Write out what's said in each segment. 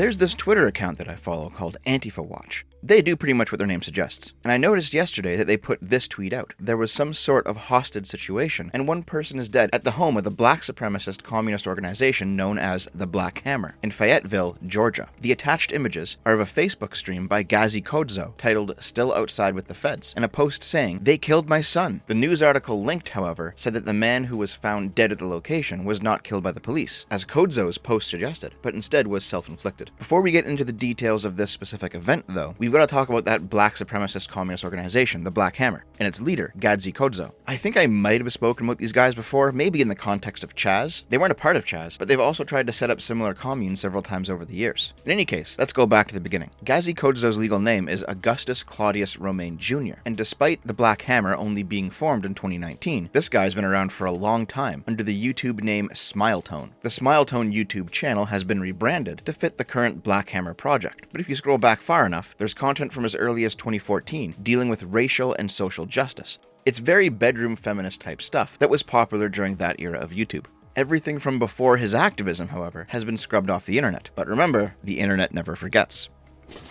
There's this Twitter account that I follow called Antifa Watch. They do pretty much what their name suggests. And I noticed yesterday that they put this tweet out. There was some sort of hostage situation, and one person is dead at the home of the black supremacist communist organization known as the Black Hammer in Fayetteville, Georgia. The attached images are of a Facebook stream by Gazi Kodzo titled Still Outside with the Feds, and a post saying, "They killed my son." The news article linked, however, said that the man who was found dead at the location was not killed by the police, as Kodzo's post suggested, but instead was self-inflicted. Before we get into the details of this specific event, though, we've got to talk about that black supremacist communist organization, the Black Hammer, and its leader, Gazi Kodzo. I think I might have spoken about these guys before, maybe in the context of Chaz. They weren't a part of Chaz, but they've also tried to set up similar communes several times over the years. In any case, let's go back to the beginning. Gazi Kodzo's legal name is Augustus Claudius Romain Jr., and despite the Black Hammer only being formed in 2019, this guy's been around for a long time under the YouTube name Smiletone. The Smiletone YouTube channel has been rebranded to fit the current Black Hammer project, but if you scroll back far enough, there's content from as early as 2014 dealing with racial and social justice. It's very bedroom feminist type stuff that was popular during that era of YouTube. Everything from before his activism, however, has been scrubbed off the internet. But remember, the internet never forgets.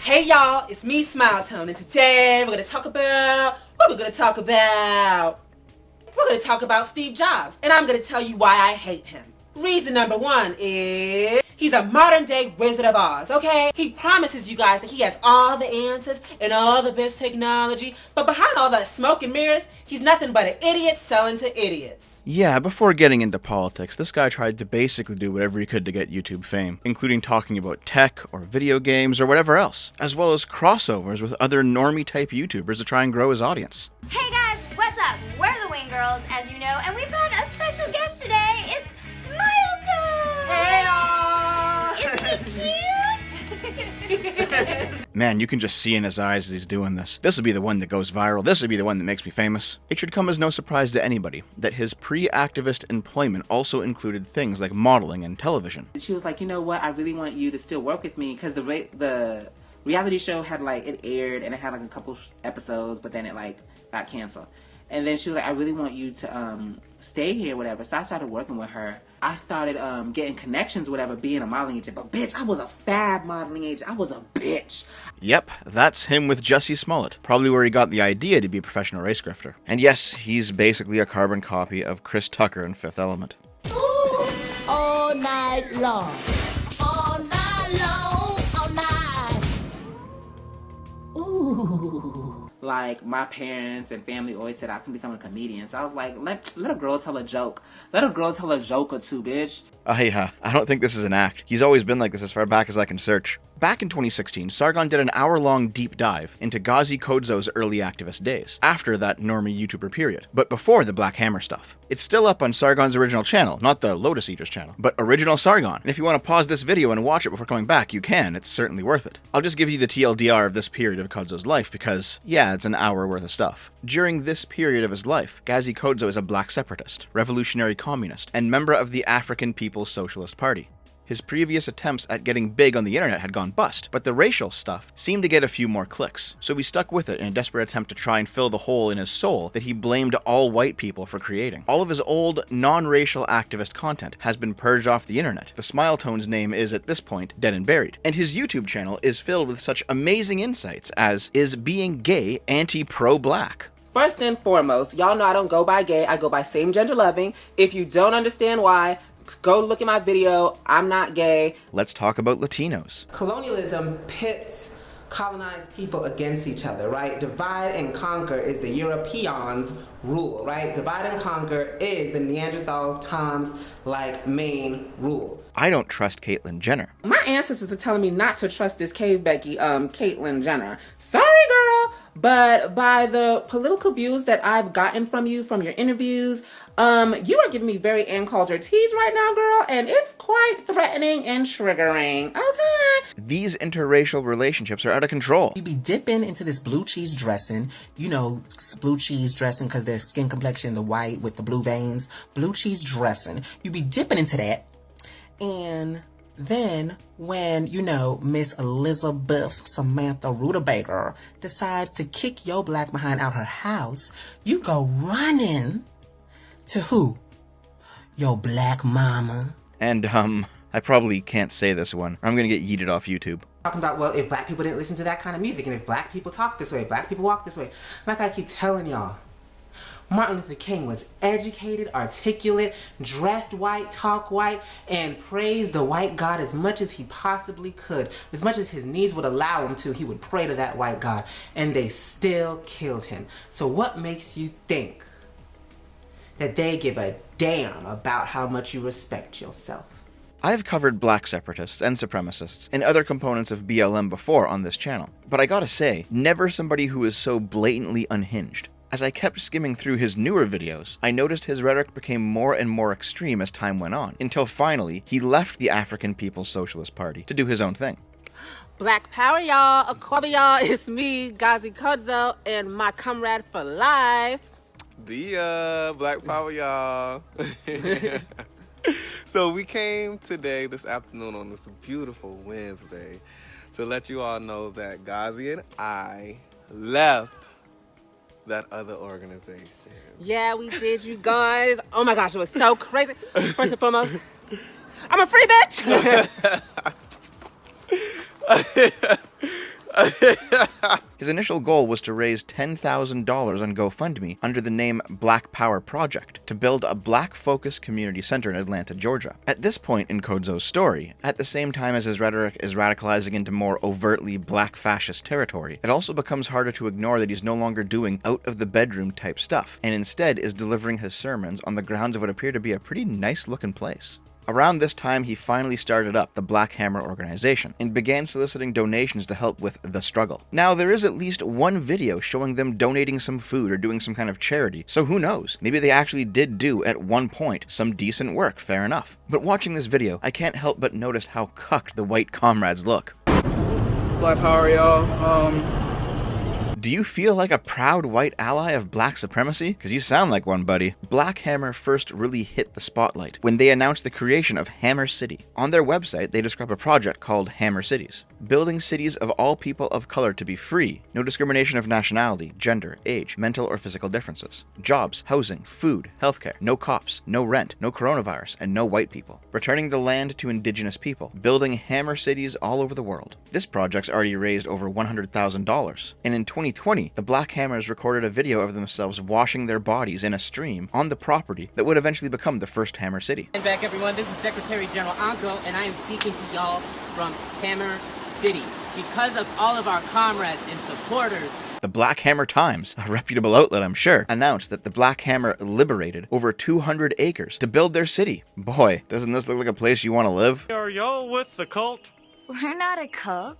Hey y'all, it's me, Smiletone, and today we're gonna talk about Steve Jobs, and I'm gonna tell you why I hate him. Reason number one is he's a modern day Wizard of Oz, okay? He promises you guys that he has all the answers and all the best technology, but behind all that smoke and mirrors, he's nothing but an idiot selling to idiots. Yeah, before getting into politics, this guy tried to basically do whatever he could to get YouTube fame, including talking about tech or video games or whatever else, as well as crossovers with other normie-type YouTubers to try and grow his audience. Hey guys, what's up? We're the Wing Girls, as you know, and we've got a special guest today. It's Smiletone! Hey Isn't he cute? Man, you can just see in his eyes as he's doing this. This will be the one that goes viral. This will be the one that makes me famous. It should come as no surprise to anybody that his pre-activist employment also included things like modeling and television. She was like, you know what, I really want you to still work with me, because the reality show had it aired and it had a couple episodes, but then it got canceled. And then she was like, I really want you to stay here, whatever. So I started working with her. I started getting connections, whatever, being a modeling agent. But bitch, I was a fab modeling agent. I was a bitch. Yep, that's him with Jussie Smollett. Probably where he got the idea to be a professional race grifter. And yes, he's basically a carbon copy of Chris Tucker in Fifth Element. Ooh, all night long. All night long. All night. Ooh. My parents and family always said I can become a comedian. So I was like, let a girl tell a joke. Let a girl tell a joke or two, bitch. Yeah, I don't think this is an act. He's always been like this as far back as I can search. Back in 2016, Sargon did an hour-long deep dive into Gazi Kodzo's early activist days, after that normie YouTuber period, but before the Black Hammer stuff. It's still up on Sargon's original channel, not the Lotus Eaters channel, but original Sargon. And if you want to pause this video and watch it before coming back, you can. It's certainly worth it. I'll just give you the TLDR of this period of Kodzo's life because, yeah, it's an hour worth of stuff. During this period of his life, Gazi Kodzo is a black separatist, revolutionary communist, and member of the African People's Socialist Party. His previous attempts at getting big on the internet had gone bust, but the racial stuff seemed to get a few more clicks, so he stuck with it in a desperate attempt to try and fill the hole in his soul that he blamed all white people for creating. All of his old, non-racial activist content has been purged off the internet. The Smiletone's name is, at this point, dead and buried, and his YouTube channel is filled with such amazing insights as, is being gay anti-pro-black? First and foremost, y'all know I don't go by gay, I go by same-gender loving. If you don't understand why, go look at my video. I'm not gay. Let's talk about Latinos. Colonialism pits colonized people against each other, right? Divide and conquer is the Europeans' rule, right? Divide and conquer is the Neanderthals' Tom's main rule. I don't trust Caitlyn Jenner. My ancestors are telling me not to trust this cave Becky, Caitlyn Jenner. Sorry, girl, but by the political views that I've gotten from you, from your interviews, you are giving me very Ann Coulter tease right now, girl, and it's quite threatening and triggering, okay? These interracial relationships are out of control. You be dipping into this blue cheese dressing, blue cheese dressing because their skin complexion, the white with the blue veins, blue cheese dressing. You be dipping into that. And then when, Miss Elizabeth Samantha Rutabaker decides to kick your black behind out her house, you go running to who? Your black mama. And, I probably can't say this one, or I'm gonna get yeeted off YouTube. Talking about, well, if black people didn't listen to that kind of music, and if black people talk this way, black people walk this way. Like I keep telling y'all, Martin Luther King was educated, articulate, dressed white, talk white, and praised the white God as much as he possibly could. As much as his needs would allow him to, he would pray to that white God, and they still killed him. So what makes you think that they give a damn about how much you respect yourself? I've covered black separatists and supremacists and other components of BLM before on this channel, but I gotta say, never somebody who is so blatantly unhinged. As I kept skimming through his newer videos, I noticed his rhetoric became more and more extreme as time went on, until finally, he left the African People's Socialist Party to do his own thing. Black power, y'all. Aquaba, y'all. It's me, Gazi Kodzo, and my comrade for life. Black power, y'all. So we came today, this afternoon, on this beautiful Wednesday, to let you all know that Gazi and I left that other organization. Yeah, we did, you guys. Oh my gosh, it was so crazy. First and foremost, I'm a free bitch. His initial goal was to raise $10,000 on GoFundMe under the name Black Power Project to build a black-focused community center in Atlanta, Georgia. At this point in Kodzo's story, at the same time as his rhetoric is radicalizing into more overtly black fascist territory, it also becomes harder to ignore that he's no longer doing out-of-the-bedroom type stuff, and instead is delivering his sermons on the grounds of what appear to be a pretty nice-looking place. Around this time, he finally started up the Black Hammer organization and began soliciting donations to help with the struggle. Now, there is at least one video showing them donating some food or doing some kind of charity, so who knows? Maybe they actually did do, at one point, some decent work, fair enough. But watching this video, I can't help but notice how cucked the white comrades look. Black power, y'all. Do you feel like a proud white ally of black supremacy? Because you sound like one, buddy. Black Hammer first really hit the spotlight when they announced the creation of Hammer City. On their website, they describe a project called Hammer Cities, building cities of all people of color to be free, no discrimination of nationality, gender, age, mental or physical differences, jobs, housing, food, healthcare, no cops, no rent, no coronavirus, and no white people, returning the land to indigenous people, building Hammer Cities all over the world. This project's already raised over $100,000, and in 2020, the Black Hammers recorded a video of themselves washing their bodies in a stream on the property that would eventually become the first Hammer City. And back, everyone, this is Secretary General Anko, and I am speaking to y'all from Hammer City. Because of all of our comrades and supporters, The Black Hammer Times, a reputable outlet I'm sure, announced that the Black Hammer liberated over 200 acres to build their city. Boy, doesn't this look like a place you want to live? Are y'all with the cult? We're not a cult.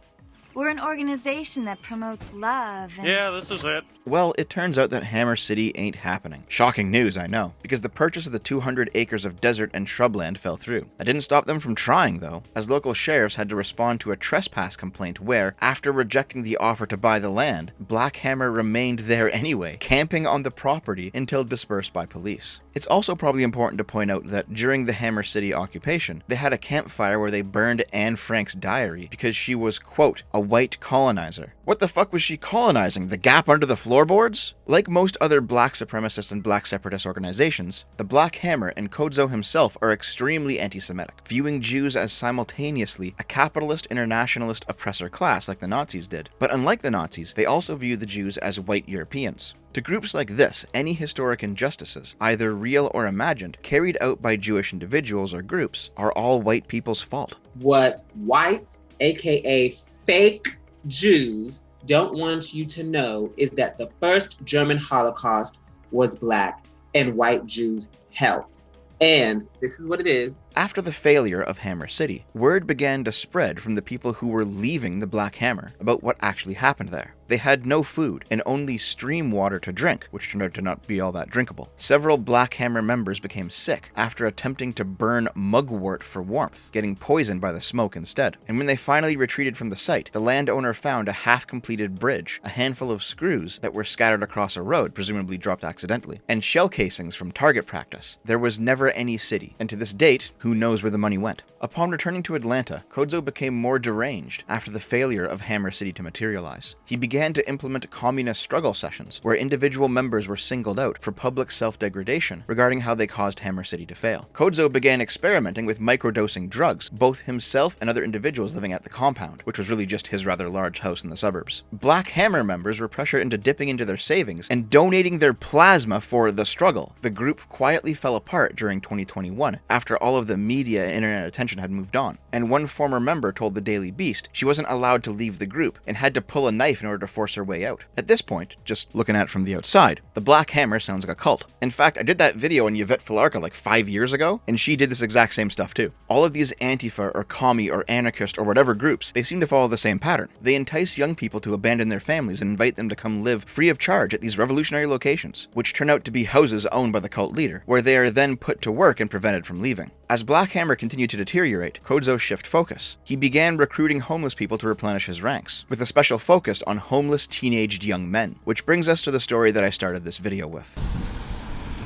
We're an organization that promotes love and... Yeah, this is it. Well, it turns out that Hammer City ain't happening. Shocking news, I know, because the purchase of the 200 acres of desert and shrubland fell through. That didn't stop them from trying, though, as local sheriffs had to respond to a trespass complaint where, after rejecting the offer to buy the land, Black Hammer remained there anyway, camping on the property until dispersed by police. It's also probably important to point out that during the Hammer City occupation, they had a campfire where they burned Anne Frank's diary because she was, quote, a white colonizer. What the fuck was she colonizing? The gap under the floorboards? Like most other black supremacist and black separatist organizations, the Black Hammer and Kodzo himself are extremely anti-Semitic, viewing Jews as simultaneously a capitalist internationalist oppressor class like the Nazis did. But unlike the Nazis, they also view the Jews as white Europeans. To groups like this, any historic injustices, either real or imagined, carried out by Jewish individuals or groups, are all white people's fault. What white, aka fake Jews, don't want you to know is that the first German Holocaust was black and white Jews helped. And this is what it is. After the failure of Hammer City, word began to spread from the people who were leaving the Black Hammer about what actually happened there. They had no food and only stream water to drink, which turned out to not be all that drinkable. Several Black Hammer members became sick after attempting to burn mugwort for warmth, getting poisoned by the smoke instead. And when they finally retreated from the site, the landowner found a half-completed bridge, a handful of screws that were scattered across a road, presumably dropped accidentally, and shell casings from target practice. There was never any city, and to this date, who knows where the money went. Upon returning to Atlanta, Kodzo became more deranged after the failure of Hammer City to materialize. He began began to implement communist struggle sessions, where individual members were singled out for public self-degradation regarding how they caused Hammer City to fail. Kodzo began experimenting with microdosing drugs, both himself and other individuals living at the compound, which was really just his rather large house in the suburbs. Black Hammer members were pressured into dipping into their savings and donating their plasma for the struggle. The group quietly fell apart during 2021, after all of the media and internet attention had moved on, and one former member told the Daily Beast she wasn't allowed to leave the group and had to pull a knife in order to force her way out. At this point, just looking at it from the outside, the Black Hammer sounds like a cult. In fact, I did that video on Yvette Filarka like 5 years ago, and she did this exact same stuff too. All of these Antifa or commie or anarchist or whatever groups, they seem to follow the same pattern. They entice young people to abandon their families and invite them to come live free of charge at these revolutionary locations, which turn out to be houses owned by the cult leader, where they are then put to work and prevented from leaving. As Black Hammer continued to deteriorate, Kodzo shifted focus. He began recruiting homeless people to replenish his ranks, with a special focus on homeless teenaged young men, which brings us to the story that I started this video with.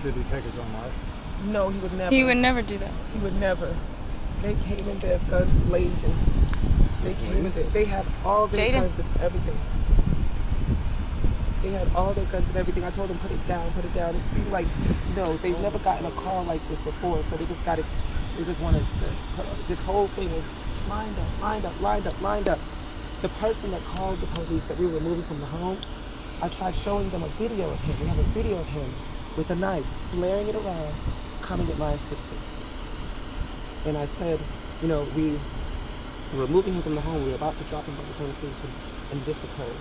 Did he take his own life? No, he would never. He would never do that. He would never. They came in there, guns blazing. They came in there. They had all their guns and everything. They had all their guns and everything. I told them, put it down, put it down. It seemed like, they've never gotten a car like this before, so they just got it. They just wanted to, this whole thing is lined up, lined up, lined up, lined up. The person that called the police that we were moving from the home, I tried showing them a video of him. We have a video of him with a knife, flaring it around, coming at my assistant. And I said, we were moving him from the home. We were about to drop him by the train station, and this occurred.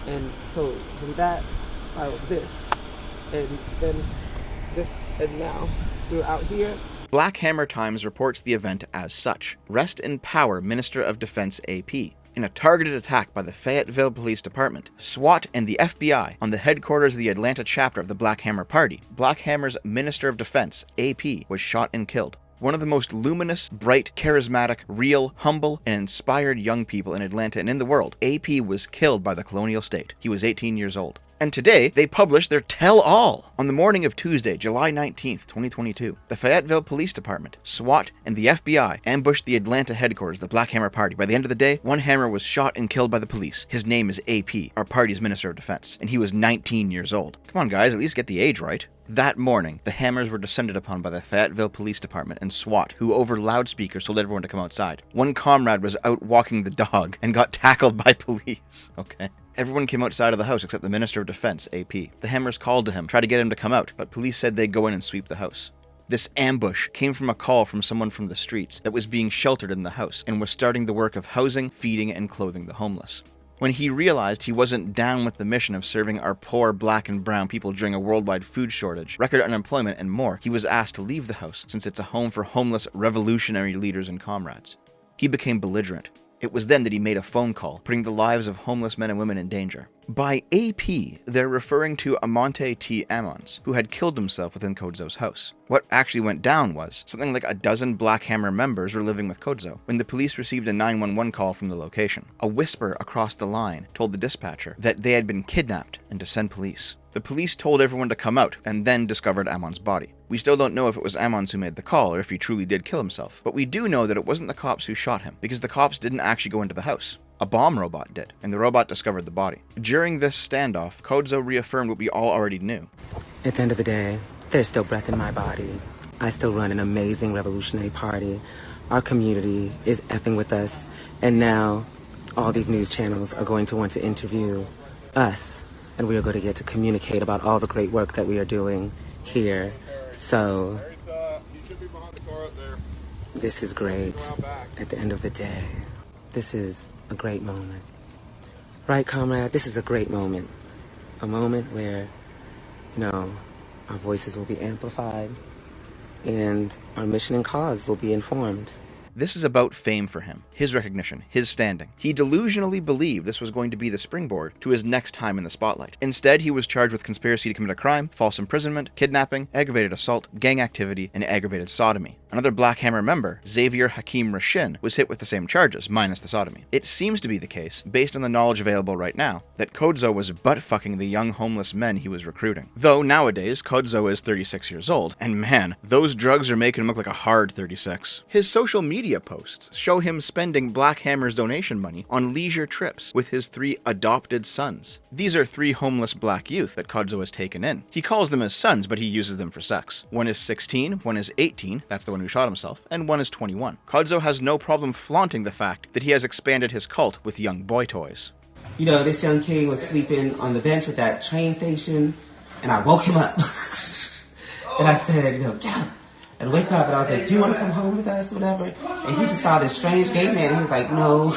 And so from that spiraled this, and then this, and now we're out here. Black Hammer Times reports the event as such. Rest in power, Minister of Defense AP. In a targeted attack by the Fayetteville Police Department, SWAT, and the FBI on the headquarters of the Atlanta chapter of the Black Hammer Party, Black Hammer's Minister of Defense, AP, was shot and killed. One of the most luminous, bright, charismatic, real, humble, and inspired young people in Atlanta and in the world, AP was killed by the colonial state. He was 18 years old. And today, they published their tell-all. On the morning of Tuesday, July 19th, 2022, the Fayetteville Police Department, SWAT, and the FBI ambushed the Atlanta headquarters of the Black Hammer Party. By the end of the day, one hammer was shot and killed by the police. His name is AP, our party's Minister of Defense, and he was 19 years old. Come on, guys, at least get the age right. That morning, the hammers were descended upon by the Fayetteville Police Department and SWAT, who over loudspeakers told everyone to come outside. One comrade was out walking the dog and got tackled by police. Okay. Everyone came outside of the house except the Minister of Defense, AP. The hammers called to him, tried to get him to come out, but police said they'd go in and sweep the house. This ambush came from a call from someone from the streets that was being sheltered in the house and was starting the work of housing, feeding, and clothing the homeless. When he realized he wasn't down with the mission of serving our poor black and brown people during a worldwide food shortage, record unemployment, and more, he was asked to leave the house since it's a home for homeless revolutionary leaders and comrades. He became belligerent. It was then that he made a phone call, putting the lives of homeless men and women in danger. By AP, they're referring to Amonte T. Ammons, who had killed himself within Kodzo's house. What actually went down was, something like a dozen Black Hammer members were living with Kodzo when the police received a 911 call from the location. A whisper across the line told the dispatcher that they had been kidnapped and to send police. The police told everyone to come out and then discovered Ammons' body. We still don't know if it was Ammons who made the call or if he truly did kill himself, but we do know that it wasn't the cops who shot him because the cops didn't actually go into the house. A bomb robot did, and the robot discovered the body. During this standoff, Kodzo reaffirmed what we all already knew. At the end of the day, there's still breath in my body. I still run an amazing revolutionary party. Our community is effing with us, and now all these news channels are going to want to interview us, and we are going to get to communicate about all the great work that we are doing here. So, this is great. At the end of the day, this is a great moment. Right, comrade? This is a great moment. A moment where, our voices will be amplified and our mission and cause will be informed. This is about fame for him, his recognition, his standing. He delusionally believed this was going to be the springboard to his next time in the spotlight. Instead, he was charged with conspiracy to commit a crime, false imprisonment, kidnapping, aggravated assault, gang activity, and aggravated sodomy. Another Black Hammer member, Xavier Hakim Rashin, was hit with the same charges, minus the sodomy. It seems to be the case, based on the knowledge available right now, that Kodzo was butt-fucking the young homeless men he was recruiting. Though nowadays, Kodzo is 36 years old, and man, those drugs are making him look like a hard 36. His social media posts show him spending Black Hammer's donation money on leisure trips with his 3 adopted sons. These are 3 homeless black youth that Kodzo has taken in. He calls them his sons, but he uses them for sex. One is 16, one is 18, that's the one who shot himself, and one is 21. Kodzo has no problem flaunting the fact that he has expanded his cult with young boy toys. You know, this young kid was sleeping on the bench at that train station, and I woke him up. And I said, you know, get up. And wake up, and I was like, do you want to come home with us, or whatever? And he just saw this strange gay man, and he was like, no.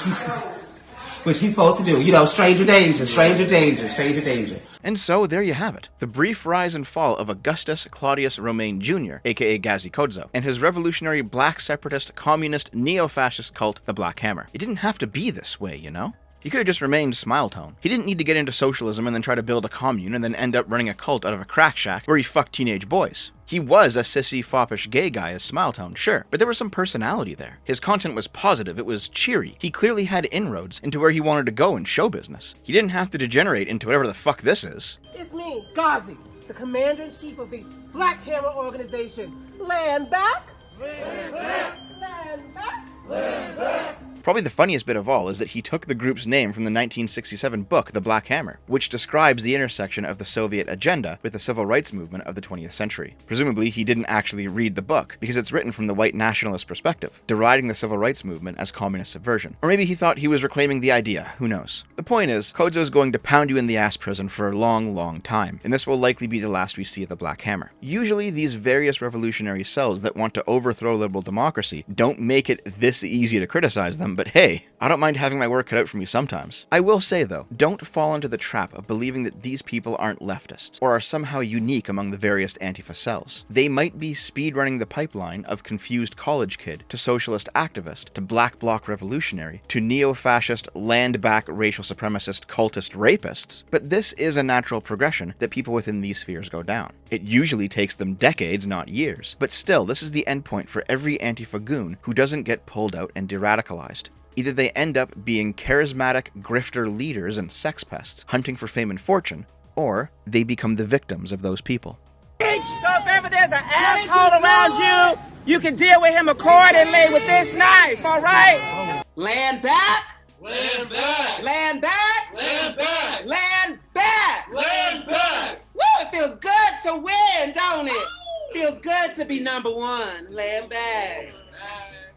Which he's supposed to do, you know, stranger danger, stranger danger, stranger danger. And so, there you have it. The brief rise and fall of Augustus Claudius Romain Jr., aka Gazi Kodzo, and his revolutionary black separatist, communist, neo-fascist cult, the Black Hammer. It didn't have to be this way, you know? He could have just remained Smiletone. He didn't need to get into socialism and then try to build a commune and then end up running a cult out of a crack shack where he fucked teenage boys. He was a sissy, foppish gay guy as Smiletone, sure, but there was some personality there. His content was positive, it was cheery. He clearly had inroads into where he wanted to go in show business. He didn't have to degenerate into whatever the fuck this is. It's me, Gazi, the Commander-in-Chief of the Black Hammer Organization. Land back! Land back! Land back! Land back! Probably the funniest bit of all is that he took the group's name from the 1967 book, The Black Hammer, which describes the intersection of the Soviet agenda with the civil rights movement of the 20th century. Presumably, he didn't actually read the book, because it's written from the white nationalist perspective, deriding the civil rights movement as communist subversion. Or maybe he thought he was reclaiming the idea, who knows. The point is, Kodzo's going to pound you in the ass prison for a long, long time, and this will likely be the last we see of the Black Hammer. Usually, these various revolutionary cells that want to overthrow liberal democracy don't make it this easy to criticize them, but hey, I don't mind having my work cut out for me sometimes. I will say though, don't fall into the trap of believing that these people aren't leftists, or are somehow unique among the various Antifa cells. They might be speedrunning the pipeline of confused college kid, to socialist activist, to black bloc revolutionary, to neo-fascist, land-back racial supremacist, cultist rapists, but this is a natural progression that people within these spheres go down. It usually takes them decades, not years, but still, this is the endpoint for every Antifa goon who doesn't get pulled out and de-radicalized. Either they end up being charismatic grifter leaders and sex pests hunting for fame and fortune, or they become the victims of those people. So if ever there's an asshole around you, you can deal with him accordingly with this knife, all right? Land back! Land back! Land back! Land back! Land back! Land back! Woo! It feels good to win, don't it? Feels good to be number one. Land back.